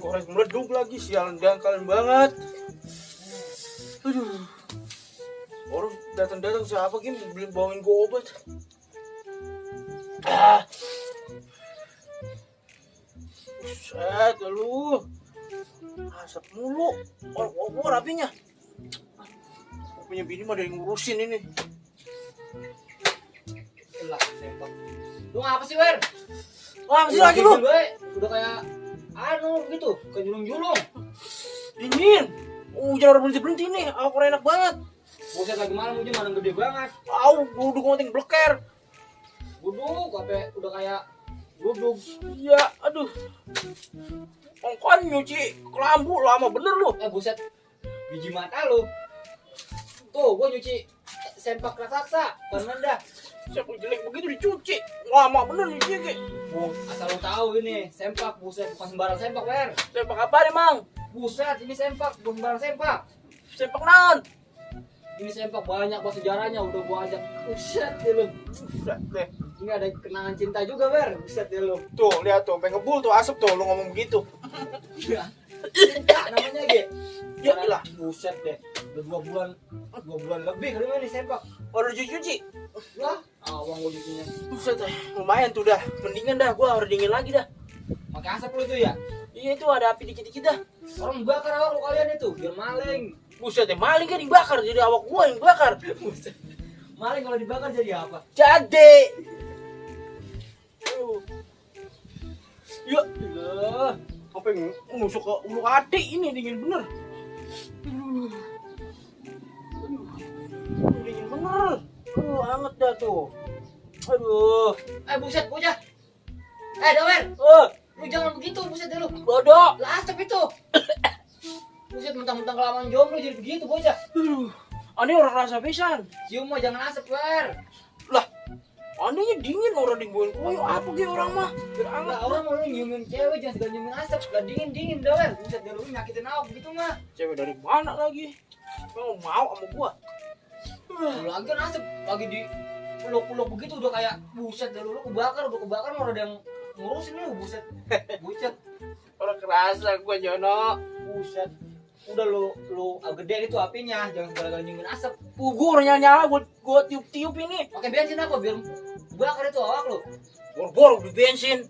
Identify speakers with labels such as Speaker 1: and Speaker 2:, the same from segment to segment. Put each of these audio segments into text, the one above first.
Speaker 1: Gores meleduk lagi, sialan dangkalan banget. Aduh. Orang datang-datang siapa gini beli bawain gua obat. Buset lu. Asap mulu. Orang rapinya. Punya bini mah ada yang ngurusin ini.
Speaker 2: Lah, sempak. Lu ngapa sih, Wer?
Speaker 1: Wah, masih lagi lu.
Speaker 2: Udah kayak gitu, kayak julung-julung.
Speaker 1: Dingin. Hujan orang berhenti nih. Aku enak banget.
Speaker 2: Buset lagi malam hujan mana gede banget.
Speaker 1: Duduk ngonting bleker.
Speaker 2: Duduk, apa udah kayak duduk.
Speaker 1: Iya, aduh. Ongkon nyuci kelambu lama bener lu.
Speaker 2: Buset. Biji mata lu. Tuh, gua nyuci sempak raksasa, karena dah.
Speaker 1: Siapa jelek begitu dicuci. Lama bener nyuci kayak.
Speaker 2: Asal lu tahu ini, sempak buset bukan sembarang sempak, Wer.
Speaker 1: Sempak apa nih, Mang?
Speaker 2: Buset, ini sempak, bukan sembarang sempak.
Speaker 1: Sempak naon?
Speaker 2: Ini sempak banyak bahasa sejarahnya, udah gua ajak. Buset ya lu.
Speaker 1: Buset deh.
Speaker 2: Ini ada kenangan cinta juga, Wer. Buset ya lu.
Speaker 1: Tuh, lihat tuh, pengen ngebul tuh asap tuh lu ngomong begitu.
Speaker 2: Cinta namanya, Ge.
Speaker 1: Ya lah,
Speaker 2: buset deh. Udah 2 bulan lebih kali ini sempak.
Speaker 1: baru cuci.
Speaker 2: Wah, awang gua cucinya.
Speaker 1: Buset deh, lumayan tuh dah. Mendingan dah gua harus dingin lagi dah.
Speaker 2: Pakai asap lu itu ya?
Speaker 1: Iya itu ada api dikit-dikit dah.
Speaker 2: Orang bakar awak lu kalian itu, biar maling.
Speaker 1: Buset deh, maling kan dibakar jadi awak gua yang bakar.
Speaker 2: Buset. Maling kalau dibakar jadi apa?
Speaker 1: Jadi. Ya,
Speaker 2: Gila.
Speaker 1: apa yang nusuk ke ulu hati ini dingin bener. Dingin bener. Hangat dah tuh. Aduh.
Speaker 2: Buset, bocah. Dawer. Lu jangan begitu, buset deh lu.
Speaker 1: Bodoh.
Speaker 2: Lah asap itu. Buset, mentang-mentang kelamaan jomblo jadi begitu, bocah.
Speaker 1: Ini orang rasa pisan.
Speaker 2: Cium mah jangan asap, Wer.
Speaker 1: Lah, anehnya dingin orang dibuahin koyo apa ge orang mah. Biar hangat.
Speaker 2: Lah orang mau lu nyiumin cewek jangan segala nyiumin asap. Lah dingin dah, Wer. Buset deh lu nyakitin awak begitu mah.
Speaker 1: Cewek dari mana lagi? Mau sama gua.
Speaker 2: Lu lagi kan asap lagi di peluk-peluk begitu udah kayak buset deh lu kebakar mau ada yang ngurusin lu buset. Buset.
Speaker 1: Orang kerasa gua Jono.
Speaker 2: Buset. Udah lu gede itu apinya, jangan segala-gala nyiumin asap.
Speaker 1: Gua nyala gua tiup-tiup ini.
Speaker 2: Pakai bensin apa biar bakar itu awak lu.
Speaker 1: Bor-bor beli bensin.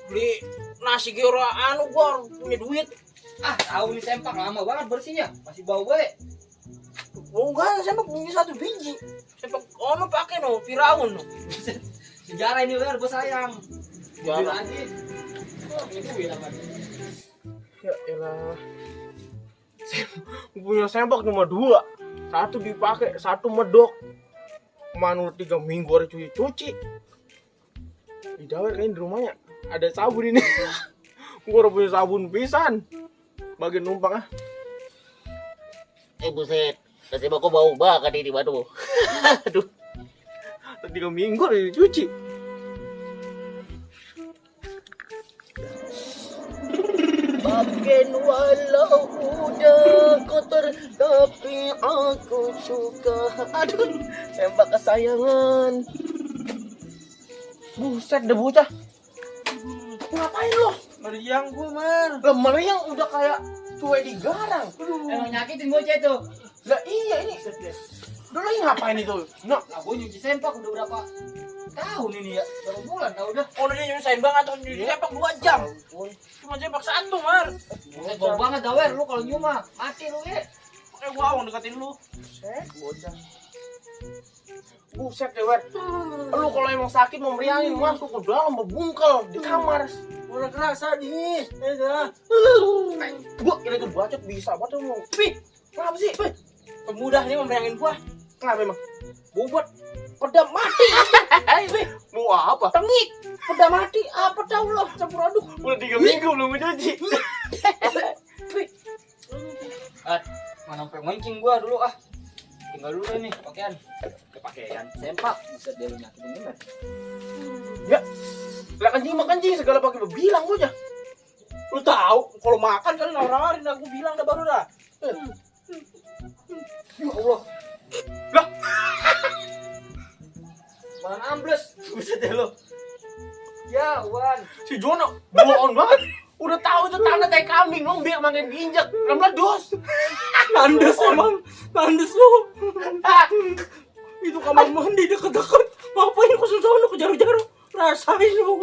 Speaker 1: Beli nasi ge ora anu gua punya duit.
Speaker 2: Tahu nih sempak lama banget bersihnya, masih bau bae.
Speaker 1: Oh enggak, sempak punya 1 biji. Sempak ono pakai no, Firaun no.
Speaker 2: Buset. Sejarah ini Wer, gua sayang.
Speaker 1: Sejarah.
Speaker 2: Lagi. Punya duit apa?
Speaker 1: Ya elah. Punya sempak cuma 2. 1 dipakai, 1 medok. Manu 3 minggu hari cuci. Di Dawer kayaknya di rumahnya ada sabun ini. Gua udah punya sabun pisan. Bagian numpang ah.
Speaker 3: Buset, kasih kok bau bakar di batu.
Speaker 1: Aduh. 3 minggu hari cuci.
Speaker 3: Bagian walau udah kotor tapi aku suka.
Speaker 1: Aduh, sempak kesayangan. Buset deh bocah. Ngapain lo? Meriang gua, Mar. Lah meriang udah kayak cuek di garang.
Speaker 2: Emang nyakitin bocah itu.
Speaker 1: Lah iya ini. Udah lagi ngapain itu? Nah,
Speaker 2: Lah gua nyuci sempak udah berapa tahun ini ya? Berapa bulan tau udah.
Speaker 1: udah dia nyusahin banget tuh nyuci sempak 2 jam. Cuma sempak 1, Mar.
Speaker 2: Buset bau banget dah Wer, lu kalau nyium mah mati lu ya.
Speaker 1: Pakai gua awang deketin lu. Bocah. Buset deh, Wer. Lu kalau emang sakit mau meriangin masuk ke dalam berbungkel di kamar. Udah kerasa nih. Gua kira itu bacot bisa banget lu. Pi, kenapa sih? Pi, pemudah nih meriangin gua. Kenapa emang? Bobot pedam mati. Pi, mau apa? Tengik. Pedam mati. Apa tahu lo? Campur aduk. Udah 3 minggu belum mencuci. Pi.
Speaker 2: Mana sampai mancing gua dulu tinggal dulu nih pakaian sempak buset dia lu nyakitin bener.
Speaker 1: Ya, lah kencing segala pakai bilang gua aja. Lu tahu kalau makan kan nawarin aku bilang dah baru dah.
Speaker 2: Ya Allah.
Speaker 1: Lah,
Speaker 2: Mana ambles buset deh lu. Ya Wan.
Speaker 1: si Jono bohong banget. Udah tahu itu tanda tai kambing ngombe makin diinjek. Meledos.
Speaker 2: Landes emang. Landes lu. Itu kamar mandi deket-deket. Ngapain kok susah lu ke jaro-jaro? Rasain lu.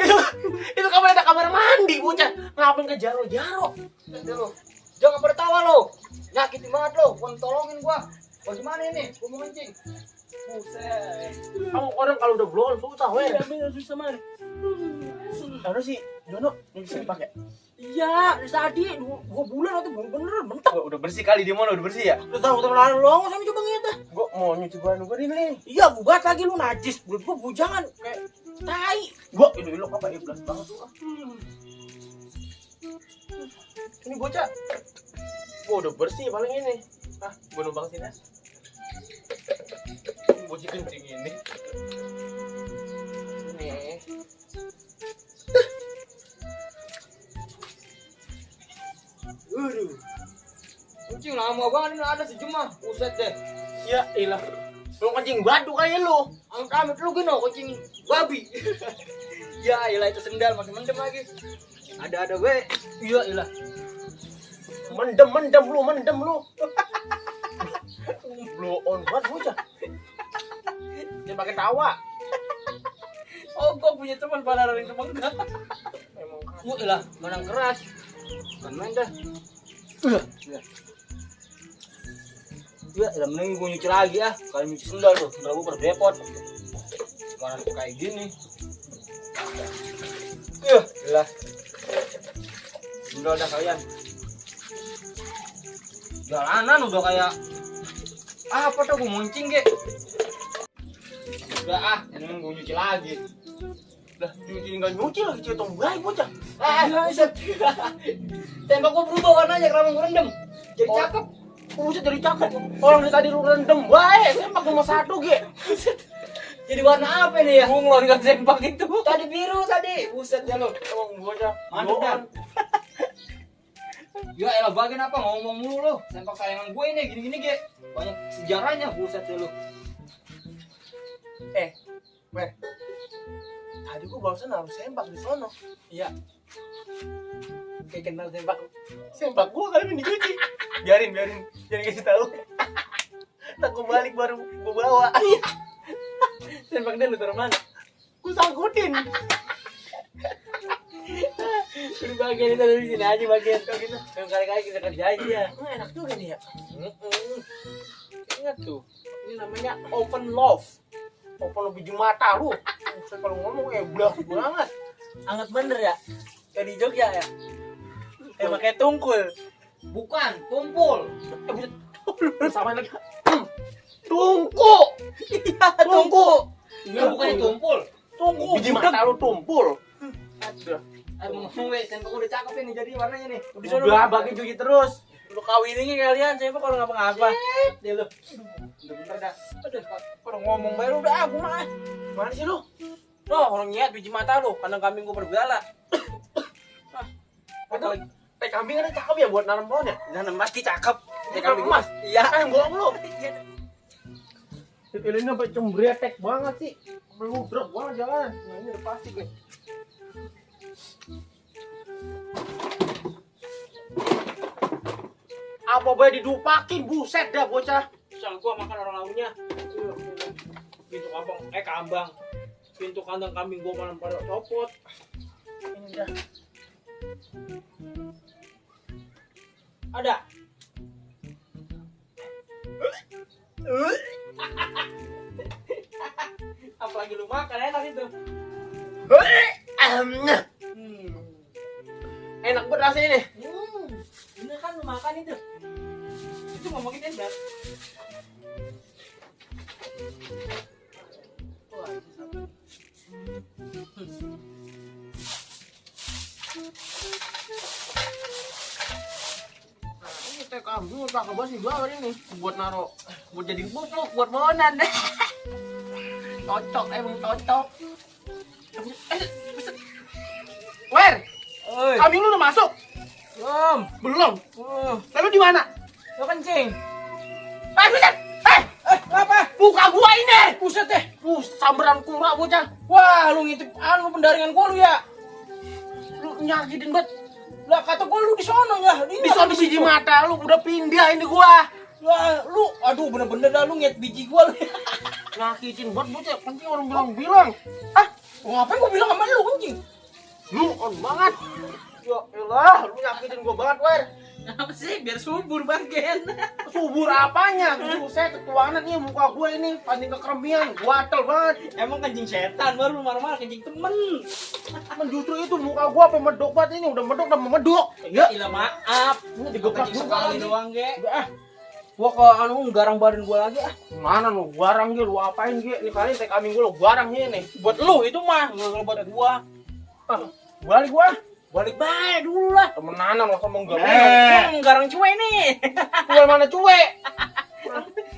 Speaker 1: Itu kamar ada kamar mandi bocah. Ngapain ke jaro-jaro?
Speaker 2: Jangan pada tawa lo. Nyakitin banget lo. Gua tolongin gua. Bagaimana ini? Gua mau kencing. Buset.
Speaker 1: Kamu orang kalau udah blow on susah weh.
Speaker 2: Susah man.
Speaker 1: Harus sih Jono nyuci sempak ya?
Speaker 2: Iya, tadi 2 bulan atau belum bener bentar.
Speaker 1: Udah bersih kali di mana udah bersih ya?
Speaker 2: Udah tahu teman lo sama coba ngeliat dah.
Speaker 1: Gua mau nyuci baju gua ini nih.
Speaker 2: Iya, bugat lagi lu najis. Buat gua bujangan kayak tai.
Speaker 1: Gua itu lo apa iblas banget tuh. Ini bocah. Gua udah bersih paling ini. Ah, gua numpang sini. Bocah kencing ini. Nih.
Speaker 2: Aduh. Kucing lama banget ini ada sejumlah. Buset deh.
Speaker 1: Ya ilah. Lu kencing batu kayak lu.
Speaker 2: Amit lu gino kucing babi. Ya ilah itu sendal masih mendem lagi. Ada gue. Iya ilah.
Speaker 1: Mendem lu. Blow on banget bocah. Dia pakai tawa.
Speaker 2: Oh, gua punya teman pada ring teman enggak.
Speaker 1: Memang
Speaker 2: Gua ilah menang keras. Kan main dah. Ya, ilah mending gua nyuci lagi ah. Kalau nyuci sendal tuh, sendal gua berdepot. Sekarang kayak gini. Ilah. Sendal dah kalian. Jalanan udah kayak apa tuh gua muncing ge. Udah ah, ini gua nyuci lagi.
Speaker 1: lah nyuci enggak nyuci lagi cetong baik bocah.
Speaker 2: Buset. Tembak gua berubah warnanya karena gua rendem. Jadi
Speaker 1: Oh.
Speaker 2: cakep.
Speaker 1: Buset jadi cakep. Orang dari tadi lu rendem bae, sempak nomor 1 ge.
Speaker 2: Jadi warna apa ini ya?
Speaker 1: Bunglon kan sempak itu.
Speaker 2: Tadi biru tadi. Buset ya lu.
Speaker 1: Emang bocah.
Speaker 2: Mantap
Speaker 1: Blow
Speaker 2: dah.
Speaker 1: on.
Speaker 2: Ya elah bagian apa ngomong mulu lu. Sempak sayangan gue ini gini-gini ge. Banyak sejarahnya buset ya lu.
Speaker 1: Weh. Tadi gua barusan harus sempak di sono.
Speaker 2: Iya. Kayak kenal sempak.
Speaker 1: Sempak gua kali ini dicuci. Biarin. Jangan kasih tahu. Tak gua balik baru gua bawa.
Speaker 2: Sempak dia lu taruh mana?
Speaker 1: Gua sangkutin.
Speaker 2: Ini bagian itu dari sini aja bagian kayak gitu. Yang kali-kali kita kerjain dia.
Speaker 1: Enak juga nih ya.
Speaker 2: Ingat tuh.
Speaker 1: Ini namanya open love. Open biji mata lu. Buset kalau ngomong blast banget.
Speaker 2: Anget bener ya? Kayak di Jogja ya? Pakai tungkul. Bukan, tumpul.
Speaker 1: Buset. Samain lagi. Tungku.
Speaker 2: Iya,
Speaker 1: Tungku.
Speaker 2: Enggak bukan tumpul.
Speaker 1: Tungku. Biji mata lu tumpul. Aduh.
Speaker 2: Ngomong weh, sempak udah cakep ini jadi warnanya nih.
Speaker 1: Udah bagi cuci terus.
Speaker 2: Lu kawinin kalian, saya kalau ngapa-ngapa. Dia lu. Udah bener dah.
Speaker 1: Aduh, kalau ngomong baru udah aku mah. Mana sih lu?
Speaker 2: Loh, orang niat biji mata lu, kandang kambing gua bergala.
Speaker 1: Atau teh kambing ada cakep ya buat nanam pohon ya?
Speaker 2: Nanam pasti cakep.
Speaker 1: Teh kambing emas.
Speaker 2: Iya.
Speaker 1: Yang bohong lu. Ini sampai cembretek banget sih. Meludruk banget jalan. Nah, ini udah pasti gue. Apa boleh didupakin buset dah bocah.
Speaker 2: Sang gua makan orang launya. Pintu kambang. Pintu kandang kambing gua malam pada copot.
Speaker 1: Ini dah.
Speaker 2: Ada. Apalagi lu makan enak itu.
Speaker 1: Enak banget rasanya nih.
Speaker 2: Ini kan lu makan itu. Itu ngomongin enak. Wah,
Speaker 1: Ini teh kambing udah kebas nih bawah ini buat naro, buat jadi pupuk, buat bonan deh. Cocok emang cocok. Wer,
Speaker 2: oi.
Speaker 1: kambing lu udah masuk?
Speaker 2: Belum.
Speaker 1: Belum. Lalu di mana?
Speaker 2: Lu kencing.
Speaker 1: Buset!
Speaker 2: Apa?
Speaker 1: Buka gua ini!
Speaker 2: Buset deh.
Speaker 1: Samberan kura bocah.
Speaker 2: Wah, lu ngintip pendaringan gua lu ya.
Speaker 1: Lu nyakitin banget. Lah kata gua lu di sono ya.
Speaker 4: Di sono biji mata lu udah pindah ini gua.
Speaker 1: Lah lu aduh bener-bener dah lu ngeliat biji gua lu.
Speaker 4: Nyakitin buat bocah, penting orang bilang. Ah,
Speaker 1: Ngapain gua bilang sama lu anjing?
Speaker 4: lu on banget. Ya elah, lu nyakitin gua banget, Wer.
Speaker 2: Apa sih? Biar subur bagian.
Speaker 4: Subur apanya? Buset, ketuanan nih muka gue ini paling kekremian, gatel banget.
Speaker 2: Emang kencing setan baru lu marah-marah kencing temen.
Speaker 4: Kan justru itu muka gue apa medok banget ini, udah medok udah memedok.
Speaker 2: Ya ilah maaf.
Speaker 4: Ini digeplak
Speaker 2: Kencing
Speaker 4: juga
Speaker 2: sekali
Speaker 4: lagi.
Speaker 2: doang, Ge.
Speaker 1: Ah, gua ke anu garang badan gua lagi ah.
Speaker 4: Mana lu garang ge, lu apain ge? Ini kali teh kambing gue lu garang ini.
Speaker 1: Buat lu itu mah, enggak buat gua.
Speaker 4: Ah, balik gua.
Speaker 1: Balik bae dulu lah.
Speaker 4: Temenanan lo sama enggak.
Speaker 1: Garang cuy nih.
Speaker 4: Tinggal mana cuek?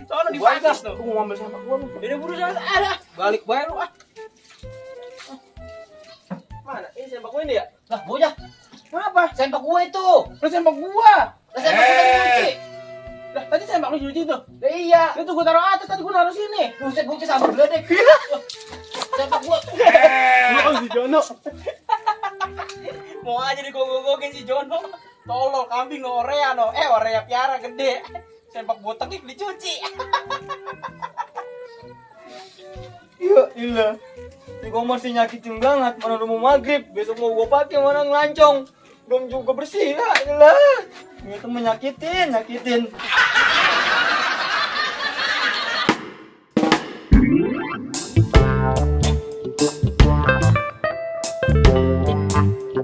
Speaker 1: Soalnya di
Speaker 4: Balik
Speaker 1: bagas
Speaker 4: tuh.
Speaker 1: tuh.
Speaker 4: Gua ngambil sama gua lu.
Speaker 1: Ini buru sana. Ada. Balik bae lu ah.
Speaker 4: Mana? Ini sempak gua ini ya?
Speaker 2: Lah, bocah.
Speaker 1: Kenapa?
Speaker 2: Sempak gue itu.
Speaker 1: Lu sempak gua.
Speaker 2: Lah, sempak gue tadi nyuci.
Speaker 1: Lah tadi sempak lu cuci tuh.
Speaker 2: Lah iya.
Speaker 1: Itu gua taruh atas, tadi gua naruh sini.
Speaker 2: Buset bocah sama geledek. Sempak gue.
Speaker 1: Lu si Jono. Mau aja digogok-gogokin si Jono. Tolol kambing no orea no. Orea piara gede. Sempak botak nih dicuci.
Speaker 2: Iya, iya. Si Komar sih nyakitin banget. Mana udah mau maghrib, besok mau gua pakai mana ngelancong. Belum juga bersih ya, iyalah. Itu menyakitin, nyakitin.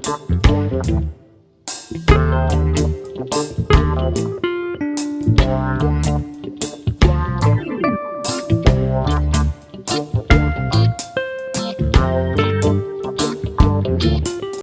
Speaker 3: Thank you.